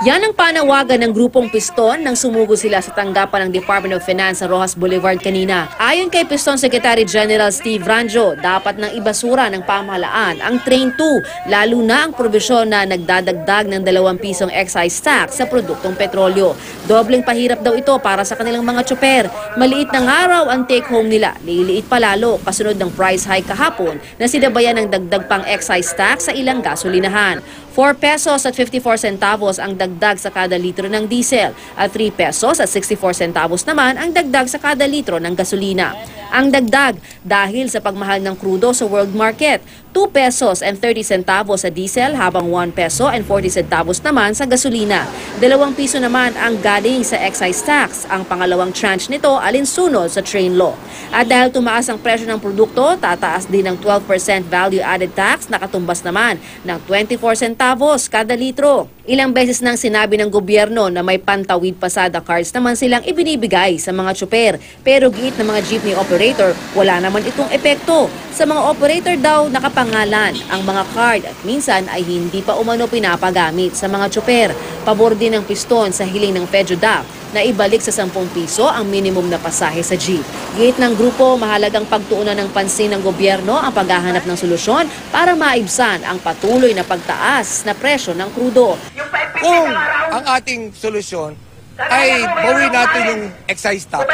Yan ang panawagan ng grupong Piston nang sumugo sila sa tanggapan ng Department of Finance sa Roxas Boulevard kanina. Ayon kay Piston Secretary General Steve Ranjo, dapat nang ibasura ng pamahalaan ang Train 2, lalo na ang probisyon na nagdadagdag ng 2 pisong excise tax sa produktong petrolyo. Dobleng pahirap daw ito para sa kanilang mga tsoper. Maliit na nga raw ang take home nila, liliit pa lalo kasunod ng price hike kahapon na sinabayan ng dagdag pang excise tax sa ilang gasolinahan. 4 pesos at 54 centavos ang dagdag sa kada litro ng diesel at 3 pesos at 64 centavos naman ang dagdag sa kada litro ng gasolina. Ang dagdag dahil sa pagmahal ng krudo sa world market, 2 pesos and 30 centavos sa diesel habang 1 peso and 40 centavos naman sa gasolina. 2 piso naman ang galing sa excise tax. Ang pangalawang tranche nito alinsunod sa train law. At dahil tumaas ang presyo ng produkto, tataas din ng 12% value added tax na katumbas naman ng 24 centavos kada litro. Ilang beses nang sinabi ng gobyerno na may pantawid pasada cards naman silang ibinibigay sa mga tsoper. Pero giit ng mga jeepney operator, wala naman itong epekto. Sa mga operator daw nakapangalan ang mga card at minsan ay hindi pa umano pinapagamit sa mga tsoper. Pabor din ng Piston sa hiling ng PEDUDAP na ibalik sa 10 piso ang minimum na pasahe sa jeep. Giit ng grupo, mahalagang pagtuunan ng pansin ng gobyerno ang paghahanap ng solusyon para maibsan ang patuloy na pagtaas na presyo ng krudo. Kung ang ating solusyon ay bawin natin yung excise tax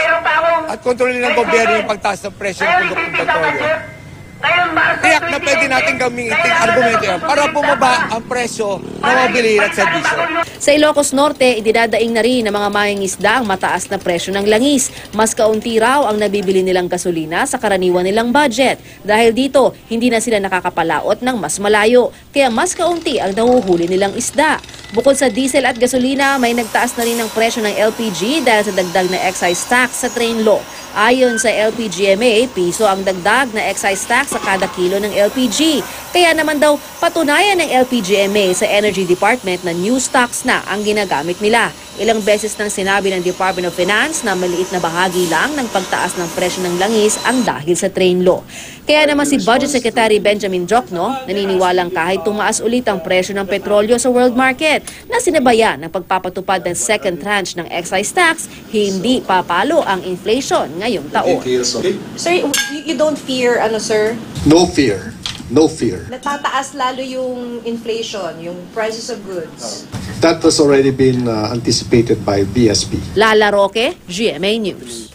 at kontrolin ng gobyerno yung pagtaas ng presyo ng produktong petrolyo, tiyak na pwede natin gamitin argumento yan para bumaba ang presyo ng mga bilihin at serbisyo. Sa Ilocos Norte, idinadaing na rin ng mga mangingisda ang mataas na presyo ng langis. Mas kaunti raw ang nabibili nilang gasolina sa karaniwan nilang budget. Dahil dito, hindi na sila nakakapalaot ng mas malayo. Kaya mas kaunti ang nahuhuli nilang isda. Bukod sa diesel at gasolina, may nagtaas na rin ang presyo ng LPG dahil sa dagdag na excise tax sa train law. Ayon sa LPGMA, piso ang dagdag na excise tax sa kada kilo ng LPG. Kaya naman daw patunayan ng LPGMA sa Energy Department na new stocks na ang ginagamit nila. Ilang beses nang sinabi ng Department of Finance na maliit na bahagi lang ng pagtaas ng presyo ng langis ang dahil sa train law. Kaya naman si Budget Secretary Benjamin Jokno naniniwalang kahit tumaas ulit ang presyo ng petrolyo sa world market na sinabayan ng pagpapatupad ng second tranche ng excise tax, hindi papalo ang inflation ngayong taon. Sir, you don't fear, sir? No fear. No fear. Natataas lalo yung inflation, yung prices of goods. That has already been anticipated by BSP. Lala Roque, GMA News.